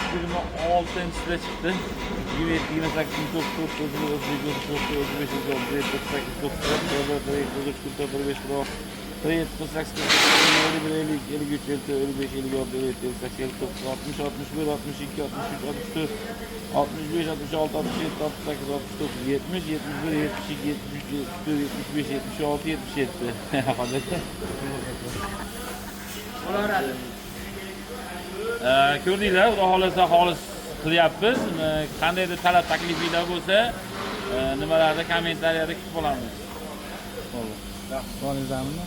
Yigirma oltinchisida chiqdi. 27, 28, 29, 30, 31, 32, 33, Ko'rdinglar, xudo xolasa xolis qilyapmiz. Qandaydir talab taklifinglar bo'lsa, nimalarda kommentariyada kutib qolamiz. Bo'lingizmi?